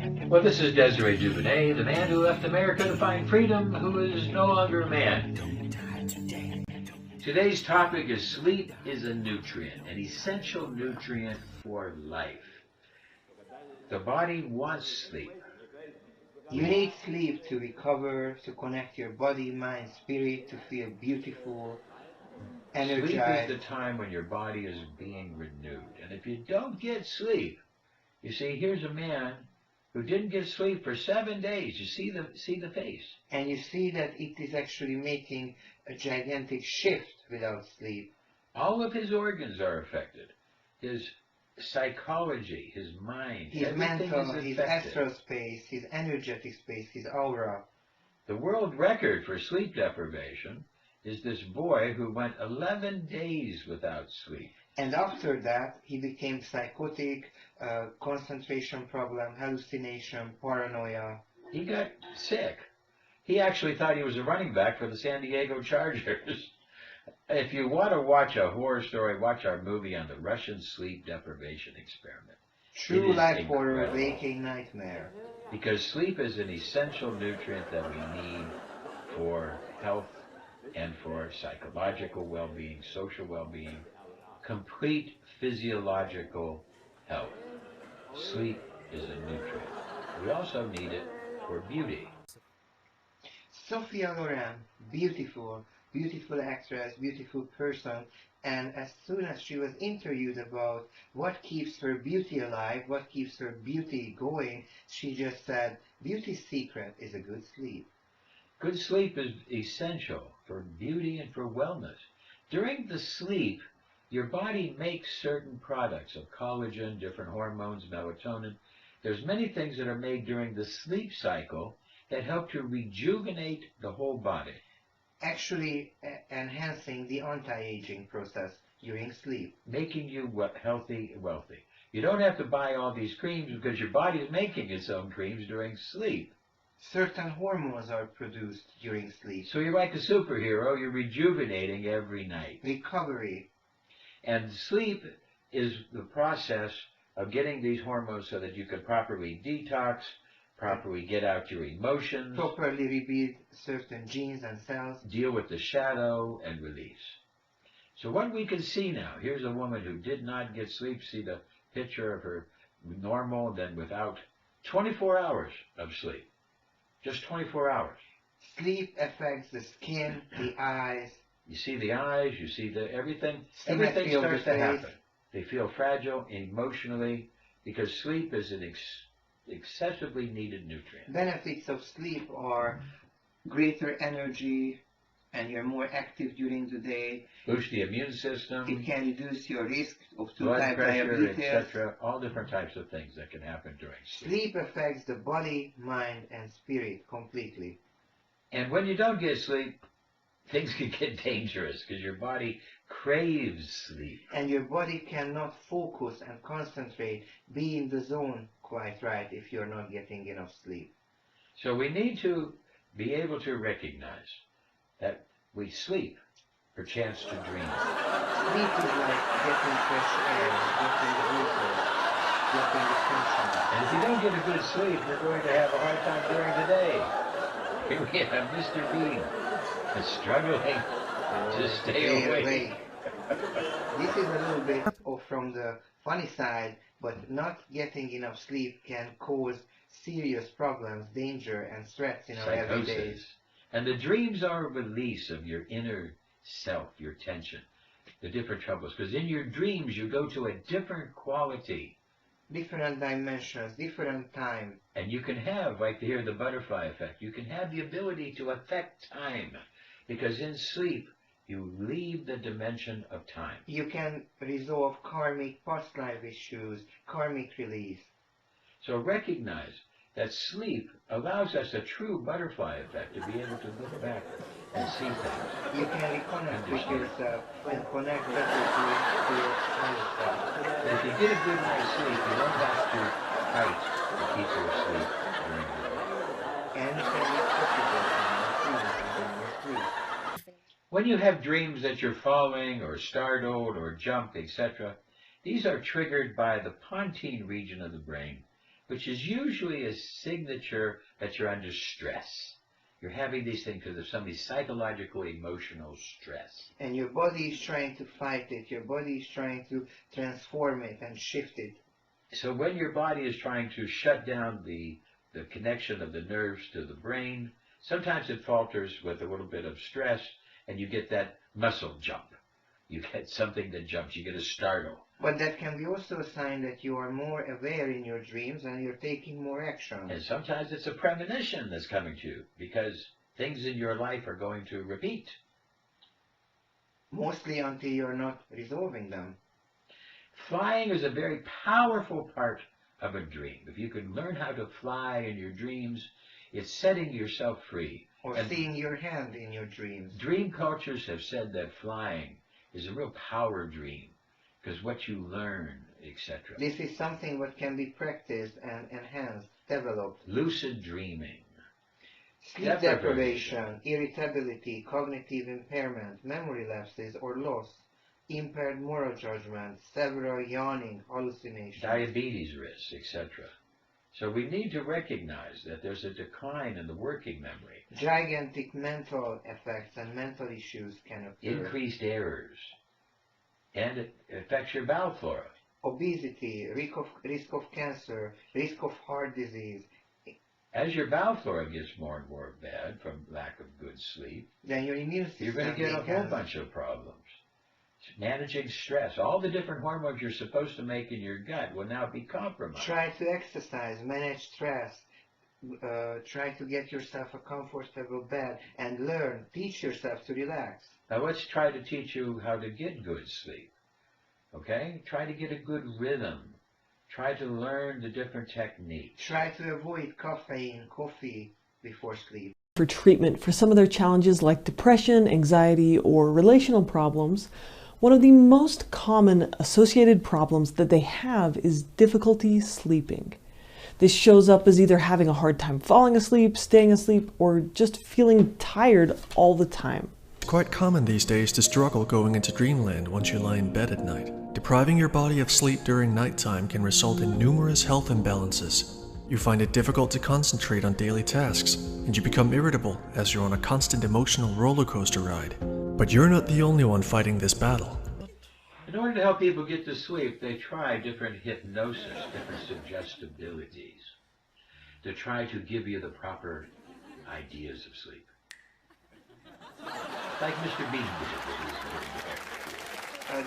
Well, this is Desiree Duvernay, the man who left America to find freedom, who is no longer a man. Today's topic is sleep is a nutrient, an essential nutrient for life. The body wants sleep. You need sleep to recover, to connect your body, mind, spirit, to feel beautiful, Sleep is energized. the time when your body is being renewed. And if you don't get sleep, you see, here's a man who didn't get sleep for 7 days. You see the face. And you see that it is actually making a gigantic shift without sleep. All of his organs are affected. His psychology, his mind, His everything mental, is his affected. astral space, his energetic space, his aura. The world record for sleep deprivation is this boy who went 11 days without sleep. And after that, he became psychotic, concentration problem, hallucination, paranoia. He got sick. He actually thought he was a running back for the San Diego Chargers. If you want to watch a horror story, watch our movie on the Russian sleep deprivation experiment. True is life horror, incredible. waking nightmare. Because sleep is an essential nutrient that we need for health and for psychological well-being, social well-being, complete physiological health. Sleep is a nutrient. We also need it for beauty. Sophia Loren, beautiful, beautiful actress, beautiful person, and as soon as she was interviewed about what keeps her beauty alive, what keeps her beauty going, she just said, beauty's secret is a good sleep. Good sleep is essential for beauty and for wellness. During the sleep, your body makes certain products of collagen, different hormones, melatonin. There's many things that are made during the sleep cycle that help to rejuvenate the whole body. Actually enhancing the anti-aging process during sleep. Making you healthy and wealthy. You don't have to buy all these creams because your body is making its own creams during sleep. Certain hormones are produced during sleep. So you're like a superhero, you're rejuvenating every night. Recovery. And sleep is the process of getting these hormones so that you can properly detox, properly get out your emotions, Properly rebuild certain genes and cells. deal with the shadow, and release. So what we can see now, here's a woman who did not get sleep. See the picture of her normal, then without 24 hours of sleep. Just 24 hours. Sleep affects the skin, the eyes. You see the eyes, you see everything Symmetry of the starts to face. happen. They feel fragile emotionally because sleep is an excessively needed nutrient. Benefits of sleep are greater energy, and you're more active during the day. Boost the immune system, It can reduce your risk of blood two-type pressure, diabetes. etc. All different types of things that can happen during sleep. Sleep affects the body, mind, and spirit completely. And when you don't get sleep, things can get dangerous because your body craves sleep. And your body cannot focus and concentrate, be in the zone quite right if you're not getting enough sleep. So we need to be able to recognize that we sleep for chance to dream. Sleep is like getting fresh air, getting the water, getting the sunshine. And if you don't get a good sleep, you're going to have a hard time during the day. Here we have Mr. Bean struggling to stay awake. This is a little bit from the funny side, but not getting enough sleep can cause serious problems, danger, and threats in our everyday. Psychosis. And the dreams are a release of your inner self, your tension, the different troubles. Because in your dreams, you go to a different quality. Different dimensions, different time. And you can have, like here, the butterfly effect. You can have the ability to affect time. Because in sleep, you leave the dimension of time. You can resolve karmic past life issues, karmic release. So recognize that sleep allows us a true butterfly effect to be able to look back and see things. You can reconnect with yourself and connect better to your higher self. And if you get a good night's sleep, you don't have to fight to keep your sleep during the day. And you can make possible in your sleep. When you have dreams that you're falling or startled or jump, etc., these are triggered by the pontine region of the brain, which is usually a signature that you're under stress. You're having these things because of some psychological, emotional stress. And your body is trying to fight it. Your body is trying to transform it and shift it. So when your body is trying to shut down the connection of the nerves to the brain, sometimes it falters with a little bit of stress, and you get that muscle jump. You get something that jumps. You get a startle. But that can be also a sign that you are more aware in your dreams and you're taking more action. And sometimes it's a premonition that's coming to you because things in your life are going to repeat. Mostly until you're not resolving them. Flying is a very powerful part of a dream. If you can learn how to fly in your dreams, it's setting yourself free. Or seeing your hand in your dreams. Dream cultures have said that flying is a real power dream because what you learn, etc. This is something that can be practiced and enhanced, developed. Lucid dreaming. Sleep deprivation, irritability, cognitive impairment, memory lapses or loss, impaired moral judgment, several yawning, hallucinations. Diabetes risks, etc. So we need to recognize that there's a decline in the working memory. Gigantic mental effects and mental issues can occur. Increased errors. And it affects your bowel flora. Obesity, risk of cancer, risk of heart disease. As your bowel flora gets more and more bad from lack of good sleep, then your immune system you're going to get a whole bunch of problems. Managing stress, all the different hormones you're supposed to make in your gut will now be compromised. Try to exercise, manage stress, try to get yourself a comfortable bed and learn, teach yourself to relax. Now let's try to teach you how to get good sleep. Okay? Try to get a good rhythm. Try to learn the different techniques. Try to avoid caffeine, coffee before sleep. For treatment for some of their challenges like depression, anxiety, or relational problems, one of the most common associated problems that they have is difficulty sleeping. This shows up as either having a hard time falling asleep, staying asleep, or just feeling tired all the time. It's quite common these days to struggle going into dreamland once you lie in bed at night. Depriving your body of sleep during nighttime can result in numerous health imbalances. You find it difficult to concentrate on daily tasks, and you become irritable as you're on a constant emotional roller coaster ride. But you're not the only one fighting this battle. In order to help people get to sleep, they try different hypnosis, different suggestibilities, to try to give you the proper ideas of sleep. Like Mr. Bean did.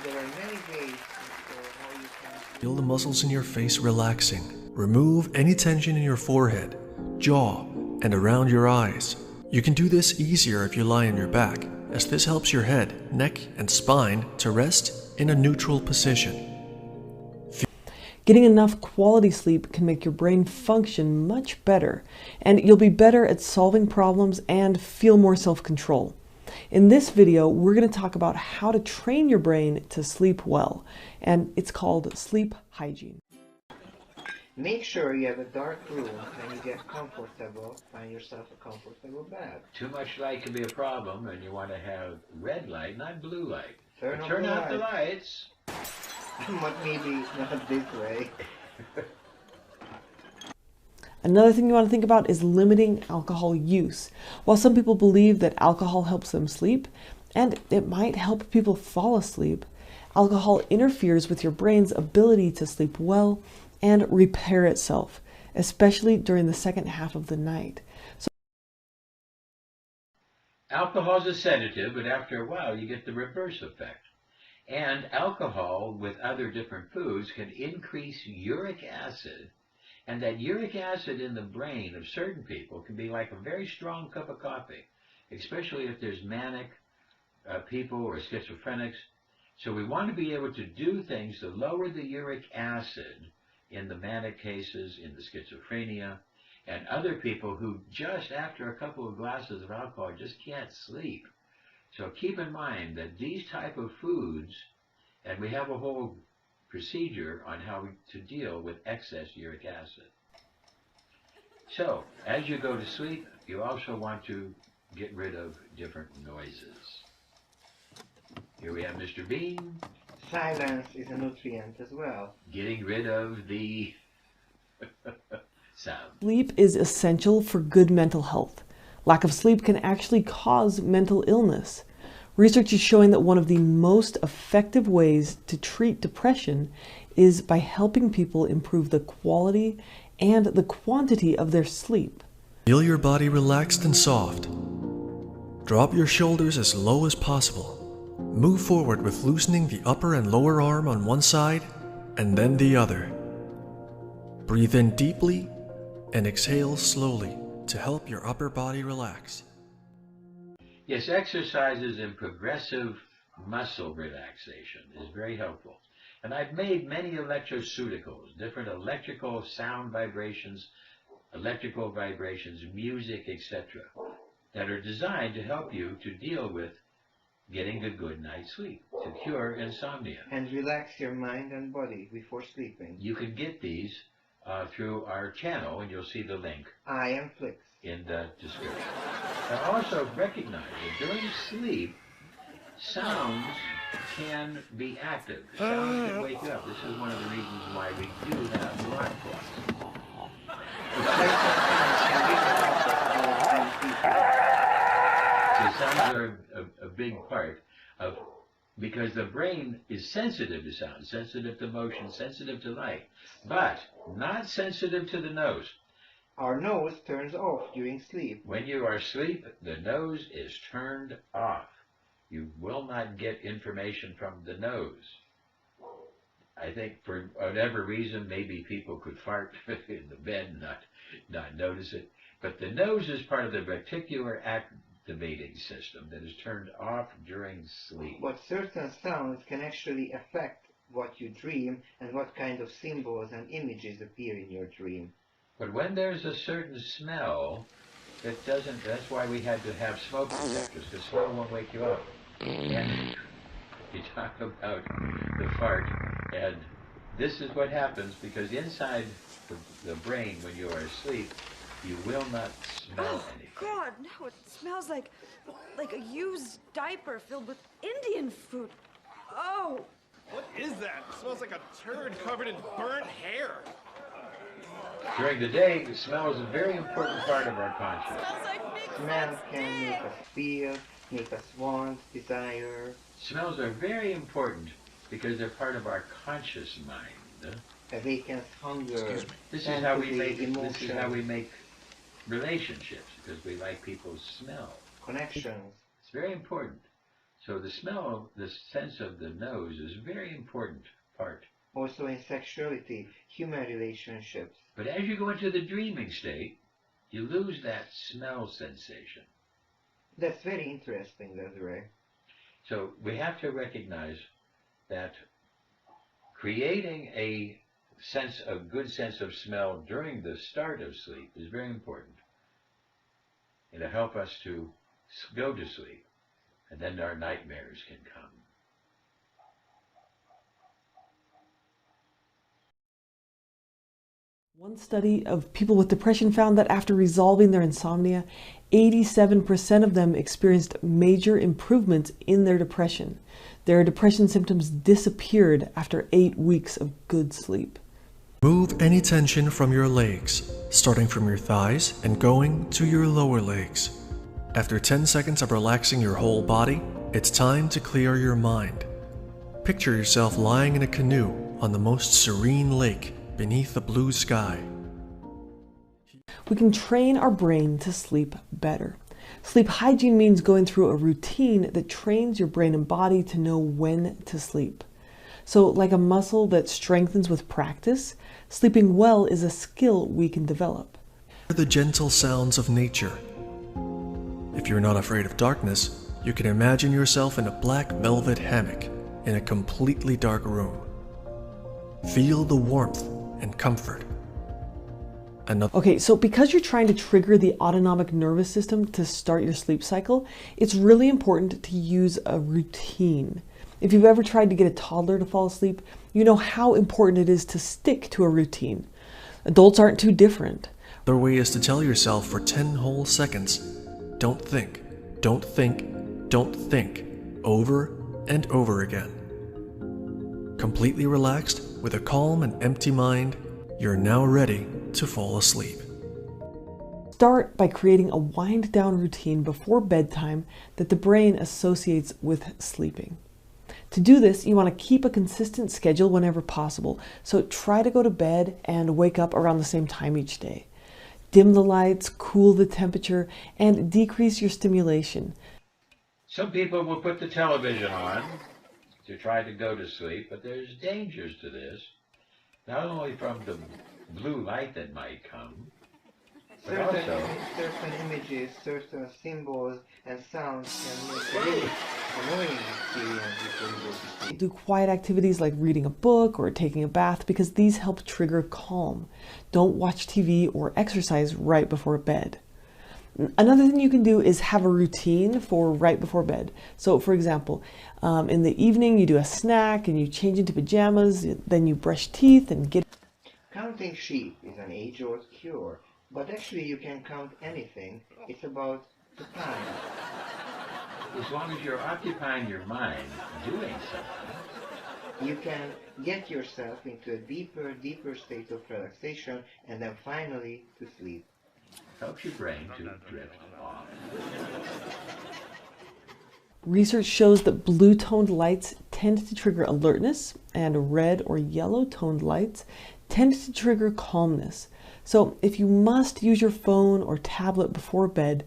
There are many ways how you can Feel the muscles in your face relaxing. Remove any tension in your forehead, jaw, and around your eyes. You can do this easier if you lie on your back, as this helps your head, neck, and spine to rest in a neutral position. Getting enough quality sleep can make your brain function much better, and you'll be better at solving problems and feel more self-control. In this video, we're going to talk about how to train your brain to sleep well, and it's called sleep hygiene. Make sure you have a dark room and you get comfortable, find yourself a comfortable bed. Too much light can be a problem, and you want to have red light, not blue light. Turn out the lights. But maybe not this way. Another thing you want to think about is limiting alcohol use. While some people believe that alcohol helps them sleep, and it might help people fall asleep, alcohol interferes with your brain's ability to sleep well and repair itself, especially during the second half of the night. Alcohol is a sedative, but after a while you get the reverse effect. And alcohol with other different foods can increase uric acid, and that uric acid in the brain of certain people can be like a very strong cup of coffee, especially if there's manic people or schizophrenics. So we want to be able to do things to lower the uric acid in the manic cases, in the schizophrenia, and other people who just after a couple of glasses of alcohol just can't sleep. So keep in mind that these type of foods, and we have a whole procedure on how to deal with excess uric acid. So as you go to sleep, you also want to get rid of different noises. Here we have Mr. Bean. Silence is a nutrient as well. Getting rid of the sound. Sleep is essential for good mental health. Lack of sleep can actually cause mental illness. Research is showing that one of the most effective ways to treat depression is by helping people improve the quality and the quantity of their sleep. Feel your body relaxed and soft. Drop your shoulders as low as possible. Move forward with loosening the upper and lower arm on one side and then the other. Breathe in deeply and exhale slowly to help your upper body relax. Yes, exercises in progressive muscle relaxation is very helpful. And I've made many electroceuticals, different electrical sound vibrations, electrical vibrations, music, etc., that are designed to help you to deal with getting a good night's sleep, to cure insomnia. And relax your mind and body before sleeping. You can get these through our channel, and you'll see the link I am Flix. in the description. And also recognize that during sleep, sounds can be active. Sounds can wake you up. This is one of the reasons why we do have alarm clocks. So sounds are a big part of, because the brain is sensitive to sound, sensitive to motion, sensitive to light, but not sensitive to the nose. Our nose turns off during sleep. When you are asleep, the nose is turned off. You will not get information from the nose. I think for whatever reason, maybe people could fart in the bed and not notice it. But the nose is part of the reticular activating system that is turned off during sleep. But certain sounds can actually affect what you dream and what kind of symbols and images appear in your dream. But when there's a certain smell that doesn't, that's why we had to have smoke detectors, because smell won't wake you up. And you talk about the fart, and this is what happens, because inside the brain when you are asleep, you will not smell anything. God, no, it smells like a used diaper filled with Indian food. Oh! What is that? It smells like a turd covered in burnt hair. During the day, the smell is a very important part of our consciousness. Smells like big Smell can make us feel, make us want, desire. Smells are very important because they're part of our conscious mind. Awakens hunger. This is how we fantasy, make emotion, this is how we make relationships, because we like people's smell. connections. It's very important. So the smell, the sense of the nose is a very important part. Also in sexuality, human relationships. But as you go into the dreaming state, you lose that smell sensation. That's very interesting, Desiree. So we have to recognize that creating a good sense of smell during the start of sleep is very important. It'll help us to go to sleep, and then our nightmares can come. One study of people with depression found that after resolving their insomnia, 87% of them experienced major improvements in their depression. Their depression symptoms disappeared after 8 weeks of good sleep. Move any tension from your legs, starting from your thighs and going to your lower legs. After 10 seconds of relaxing your whole body, it's time to clear your mind. Picture yourself lying in a canoe on the most serene lake beneath the blue sky. We can train our brain to sleep better. Sleep hygiene means going through a routine that trains your brain and body to know when to sleep. So, like a muscle that strengthens with practice, sleeping well is a skill we can develop. Hear the gentle sounds of nature. If you're not afraid of darkness, you can imagine yourself in a black velvet hammock in a completely dark room. Feel the warmth and comfort. Okay, so because you're trying to trigger the autonomic nervous system to start your sleep cycle, it's really important to use a routine. If you've ever tried to get a toddler to fall asleep, you know how important it is to stick to a routine. Adults aren't too different. Another way is to tell yourself for 10 whole seconds, don't think, don't think, don't think, over and over again. Completely relaxed, with a calm and empty mind, you're now ready to fall asleep. Start by creating a wind down routine before bedtime that the brain associates with sleeping. To do this, you want to keep a consistent schedule whenever possible, so try to go to bed and wake up around the same time each day. Dim the lights, cool the temperature, and decrease your stimulation. Some people will put the television on to try to go to sleep, but there's dangers to this, not only from the blue light that might come, but also certain images, certain symbols and sounds can make a really annoying experience before you go to sleep. Do quiet activities like reading a book or taking a bath because these help trigger calm. Don't watch TV or exercise right before bed. Another thing you can do is have a routine for right before bed. So for example, in the evening you do a snack and you change into pajamas, then you brush teeth and get... Counting sheep is an age-old cure, but actually you can count anything. It's about the time. as long as you're occupying your mind doing something, You can get yourself into a deeper state of relaxation and then finally to sleep. helps your brain to drift off. Research shows that blue-toned lights tend to trigger alertness, and red or yellow-toned lights tend to trigger calmness. So if you must use your phone or tablet before bed,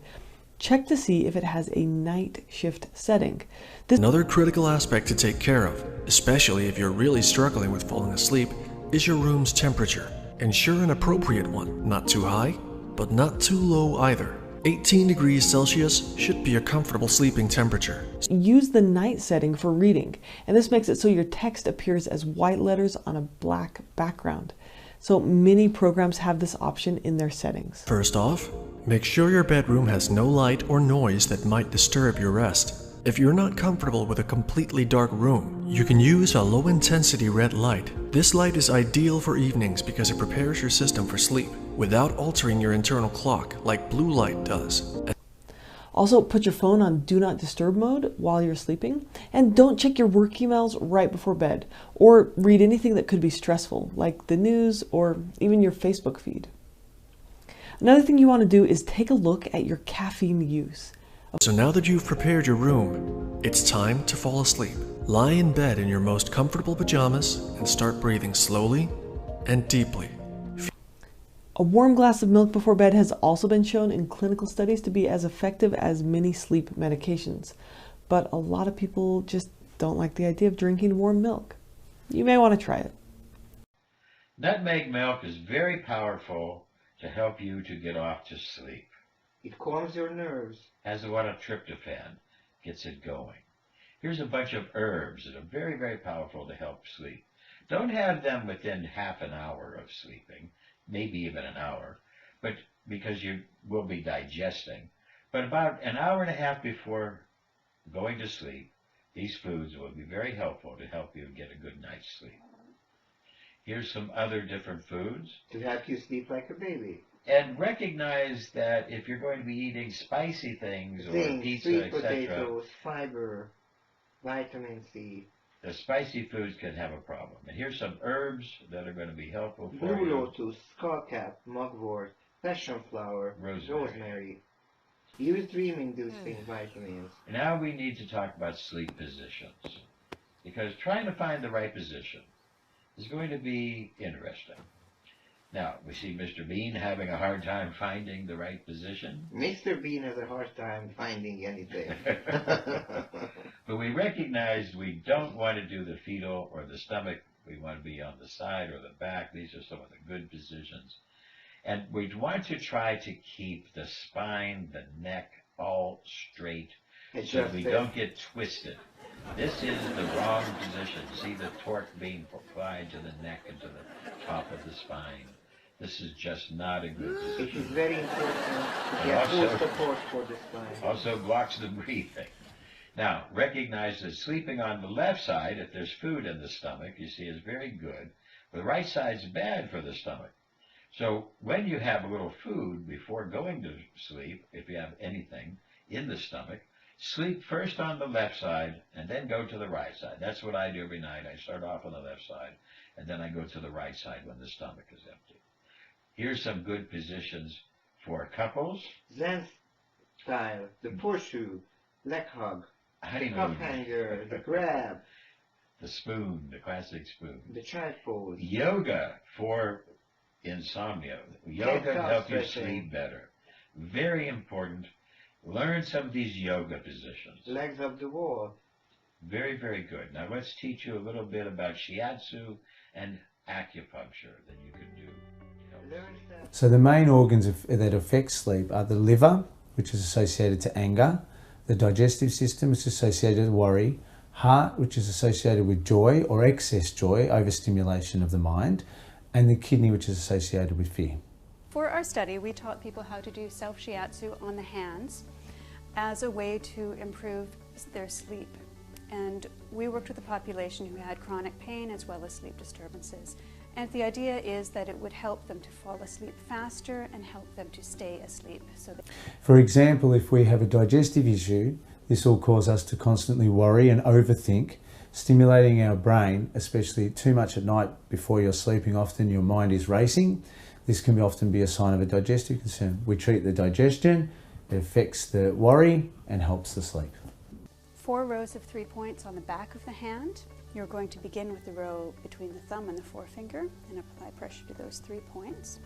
check to see if it has a night shift setting. Another critical aspect to take care of, especially if you're really struggling with falling asleep, is your room's temperature. Ensure an appropriate one, not too high, but not too low either. 18 degrees Celsius should be a comfortable sleeping temperature. Use the night setting for reading, and this makes it so your text appears as white letters on a black background. So many programs have this option in their settings. First off, make sure your bedroom has no light or noise that might disturb your rest. If you're not comfortable with a completely dark room, you can use a low-intensity red light. This light is ideal for evenings because it prepares your system for sleep without altering your internal clock like blue light does. Also, put your phone on Do Not Disturb mode while you're sleeping, and don't check your work emails right before bed, or read anything that could be stressful, like the news or even your Facebook feed. Another thing you want to do is take a look at your caffeine use. So now that you've prepared your room, it's time to fall asleep. Lie in bed in your most comfortable pajamas and start breathing slowly and deeply. A warm glass of milk before bed has also been shown in clinical studies to be as effective as many sleep medications. But a lot of people just don't like the idea of drinking warm milk. You may want to try it. Nutmeg milk is very powerful to help you to get off to sleep. It calms your nerves. Has a lot of tryptophan, gets it going. Here's a bunch of herbs that are very, very powerful to help sleep. Don't have them within half an hour of sleeping, maybe even an hour, but because you will be digesting. But about an hour and a half before going to sleep, these foods will be very helpful to help you get a good night's sleep. Here's some other different foods. To help you sleep like a baby. And recognize that if you're going to be eating spicy things or Zinc, pizza, sweet etc., potatoes, fiber, vitamin C. the spicy foods can have a problem. And here's some herbs that are going to be helpful for Blue you. lotus, skullcap, mugwort, passion flower, Rosemary. Use dream-inducing vitamins. Now we need to talk about sleep positions, because trying to find the right position is going to be interesting. Now, we see Mr. Bean having a hard time finding the right position. Mr. Bean has a hard time finding anything. But we recognize we don't want to do the fetal or the stomach. We want to be on the side or the back. These are some of the good positions. And we want to try to keep the spine, the neck, all straight so we don't get twisted. This is the wrong position. See the torque being applied to the neck and to the top of the spine. This is just not a good It position. is very important to And get full also- support for the spine. Also blocks the breathing. Now, recognize that sleeping on the left side, if there's food in the stomach, you see is very good. The right side's bad for the stomach. So when you have a little food before going to sleep, if you have anything in the stomach, sleep first on the left side and then go to the right side. That's what I do every night. I start off on the left side and then I go to the right side when the stomach is empty. Here's some good positions for couples. Zen style, the horseshoe, leg hug, the Honeymoon. cup hanger, the grab, The spoon, the classic spoon. the child pose. Yoga for insomnia. Yoga to help you sleep better. Very important. Learn some of these yoga positions. Legs up the wall. Very, very good. Now let's teach you a little bit about shiatsu and acupuncture that you can do. So the main organs that affect sleep are the liver, which is associated to anger, the digestive system, which is associated with worry, heart, which is associated with joy or excess joy, overstimulation of the mind, and the kidney, which is associated with fear. For our study, we taught people how to do self-shiatsu on the hands as a way to improve their sleep. And we worked with a population who had chronic pain as well as sleep disturbances. And the idea is that it would help them to fall asleep faster and help them to stay asleep. For example, if we have a digestive issue, this will cause us to constantly worry and overthink, stimulating our brain, especially too much at night before you're sleeping. Often your mind is racing. This can often be a sign of a digestive concern. We treat the digestion, it affects the worry and helps the sleep. 4 rows of 3 points on the back of the hand. You're going to begin with the row between the thumb and the forefinger and apply pressure to those 3 points.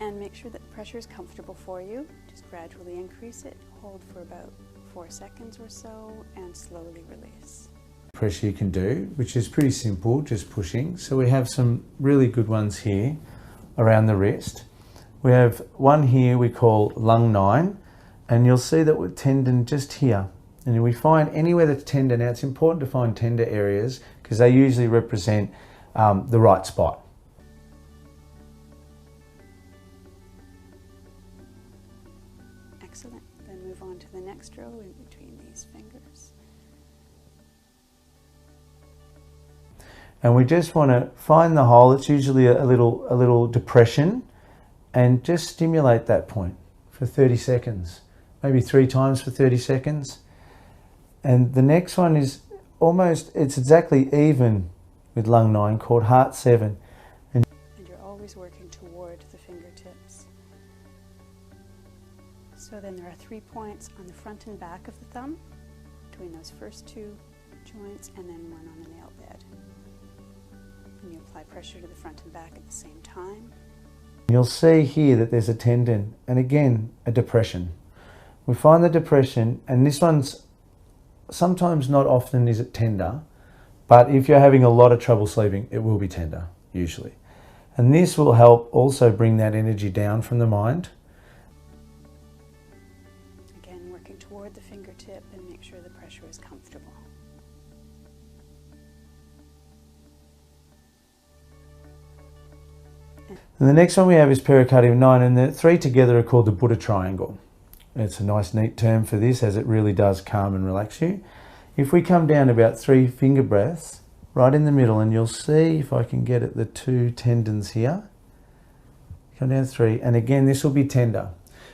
And make sure that the pressure is comfortable for you. Just gradually increase it, hold for about 4 seconds or so, and slowly release. Pressure you can do, which is pretty simple, just pushing. So we have some really good ones here around the wrist. We have one here we call lung 9, and you'll see that with tendon just here. And we find anywhere that's tender, now it's important to find tender areas because they usually represent the right spot. Excellent. Then move on to the next row in between these fingers. And we just want to find the hole. It's usually a little depression, and just stimulate that point for 30 seconds, maybe 3 times for 30 seconds. And the next one is it's exactly even with lung 9, called heart 7. And you're always working toward the fingertips. So then there are 3 points on the front and back of the thumb, between those first 2 joints, and then 1 on the nail bed. And you apply pressure to the front and back at the same time. You'll see here that there's a tendon, and again, a depression. We find the depression, and this one's sometimes, not often, is it tender, but if you're having a lot of trouble sleeping, it will be tender, usually. And this will help also bring that energy down from the mind. Again, working toward the fingertip and make sure the pressure is comfortable. And the next one we have is pericardium 9, and the 3 together are called the Buddha triangle. It's a nice neat term for this, as it really does calm and relax you. If we come down about 3 finger breaths, right in the middle, and you'll see if I can get at the 2 tendons here. Come down 3, and again this will be tender.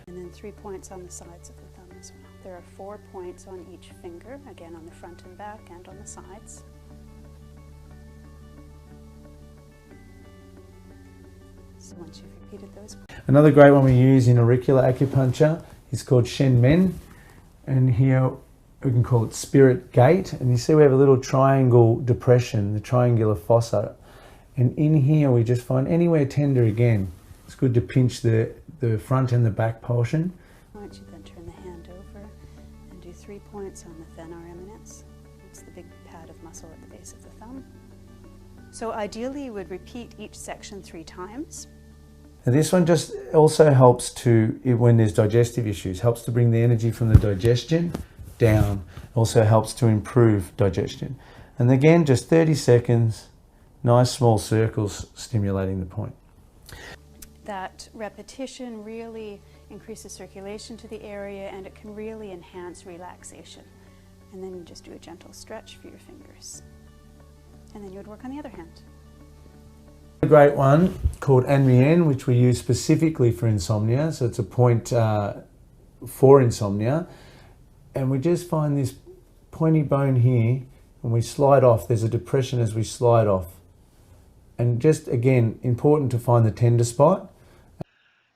And then 3 points on the sides of the thumb as well. There are 4 points on each finger, again on the front and back and on the sides. So once you've repeated those. Another great one we use in auricular acupuncture is called Shen Men, and here we can call it Spirit Gate. And you see we have a little triangle depression, the triangular fossa, and in here we just find anywhere tender. Again, it's good to pinch the front and the back portion. Once you then turn the hand over and do 3 points on the thenar eminence. It's the big pad of muscle at the base of the thumb. So ideally you would repeat each section 3 times. And this one just also helps to, when there's digestive issues, helps to bring the energy from the digestion down. Also helps to improve digestion. And again, just 30 seconds, nice small circles stimulating the point. That repetition really increases circulation to the area, and it can really enhance relaxation. And then you just do a gentle stretch for your fingers. And then you would work on the other hand. A great one called Anmien, which we use specifically for insomnia. So it's a point for insomnia. And we just find this pointy bone here, and we slide off. There's a depression as we slide off. And just again, important to find the tender spot.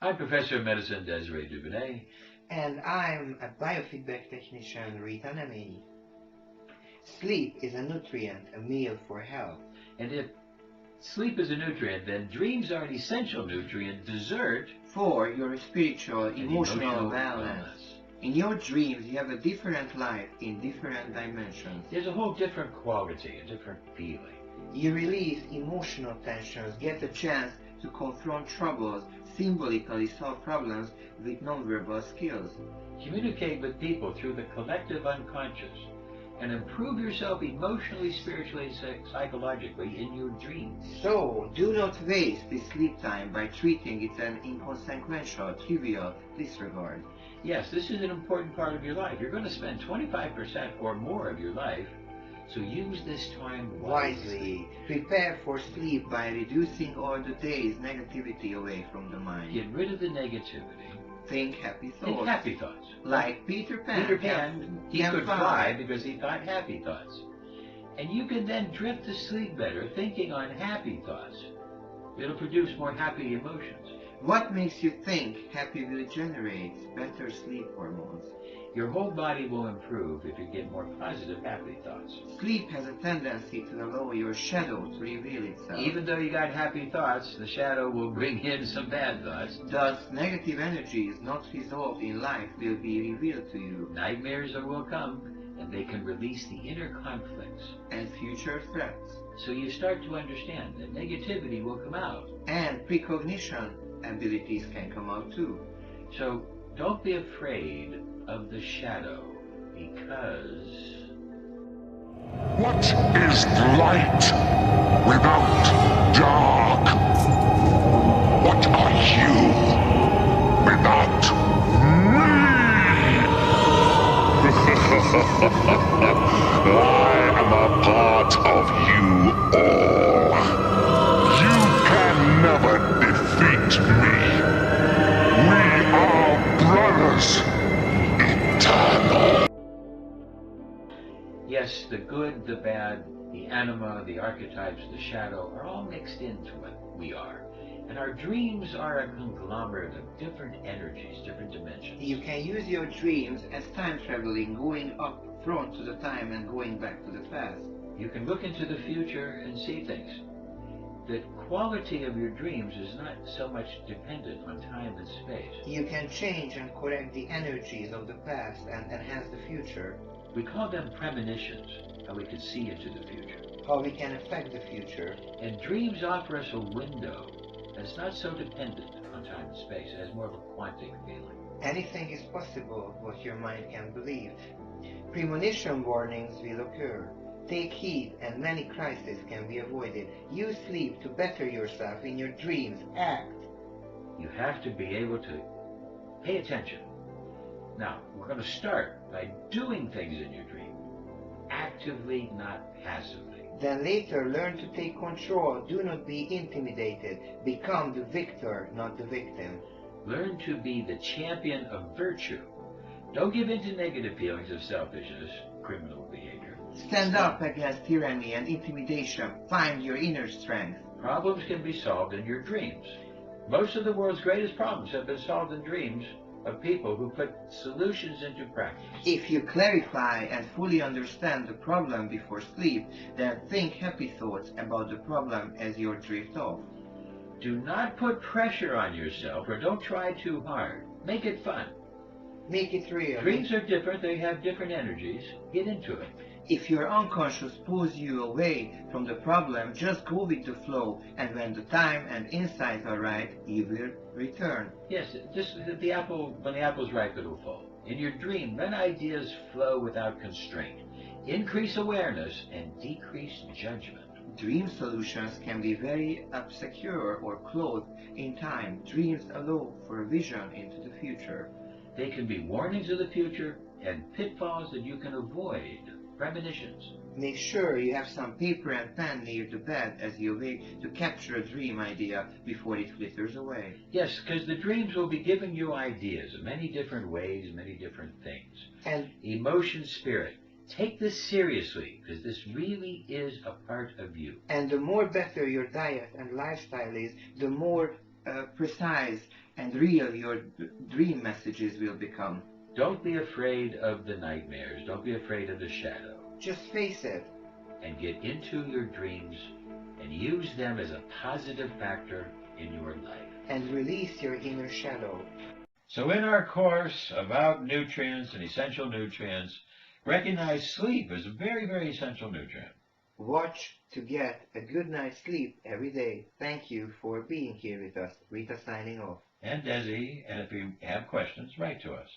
I'm Professor of Medicine Desiree Dubonnet. And I'm a biofeedback technician, Rita Nemei. Sleep is a nutrient, a meal for health. And if sleep is a nutrient, then dreams are an essential nutrient, dessert For your spiritual, and emotional wellness. In your dreams, you have a different life in different dimensions. There's a whole different quality, a different feeling. You release emotional tensions, get a chance to confront troubles, symbolically solve problems with nonverbal skills. Communicate with people through the collective unconscious and improve yourself emotionally, spiritually, psychologically in your dreams. So, do not waste this sleep time by treating it an inconsequential, trivial disregard. Yes, this is an important part of your life. You're going to spend 25% or more of your life, so use this time wisely. Prepare for sleep by reducing all the day's negativity away from the mind. Get rid of the negativity. Think happy thoughts. Think happy thoughts. Like Peter Pan. Peter Pan, he can could fly. fly because he thought happy thoughts. And you can then drift to sleep better thinking on happy thoughts. It'll produce more happy emotions. What makes you think happy will generate better sleep hormones? Your whole body will improve if you get more positive, happy thoughts. Sleep has a tendency to allow your shadow to reveal itself. Even though you got happy thoughts, the shadow will bring in some bad thoughts. Thus, negative energies not resolved in life will be revealed to you. Nightmares will come, and they can release the inner conflicts. And future threats. So you start to understand that negativity will come out. And precognition abilities can come out too. So don't be afraid of the shadow, because What is light without dark? What are you without me? I am a part of you all. You can never defeat me. We are brothers. Eternal. yes, the good, the bad, the anima, the archetypes, the shadow are all mixed into what we are. And our dreams are a conglomerate of different energies, different dimensions. You can use your dreams as time traveling, going up front to the time and going back to the past. You can look into the future and see things. The quality of your dreams is not so much dependent on time and space. You can change and correct the energies of the past and enhance the future. We call them premonitions, how we can see into the future. How we can affect the future. And dreams offer us a window that's not so dependent on time and space. It has more of a quantic feeling. Anything is possible what your mind can believe. Premonition warnings will occur. Take heed and many crises can be avoided. Use sleep to better yourself in your dreams. Act. You have to be able to pay attention. Now, we're going to start by doing things in your dream. Actively, not passively. Then later learn to take control. Do not be intimidated. Become the victor, not the victim. Learn to be the champion of virtue. Don't give in to negative feelings of selfishness, criminal behavior. Stand up against tyranny and intimidation. Find your inner strength. Problems can be solved in your dreams. Most of the world's greatest problems have been solved in dreams of people who put solutions into practice. If you clarify and fully understand the problem before sleep, then think happy thoughts about the problem as you drift off. Do not put pressure on yourself, or don't try too hard. Make it fun. Make it real. Dreams are different, they have different energies. Get into it. If your unconscious pulls you away from the problem, just go with the flow, and when the time and insights are right, you will return. Yes, just when the apple's ripe, it'll fall. In your dream, let ideas flow without constraint. Increase awareness and decrease judgment. Dream solutions can be very obscure or clothed in time. Dreams allow for vision into the future. They can be warnings of the future and pitfalls that you can avoid. Premonitions. Make sure you have some paper and pen near the bed as you wake to capture a dream idea before it flitters away. Yes, because the dreams will be giving you ideas of many different ways, many different things. And emotion, spirit. take this seriously, because this really is a part of you. And the more better your diet and lifestyle is, the more precise and real your dream messages will become. Don't be afraid of the nightmares. Don't be afraid of the shadow. Just face it. And get into your dreams and use them as a positive factor in your life. And release your inner shadow. So in our course about nutrients and essential nutrients, recognize sleep as a very, very essential nutrient. Watch to get a good night's sleep every day. Thank you for being here with us. Rita signing off. And Desi, and if you have questions, write to us.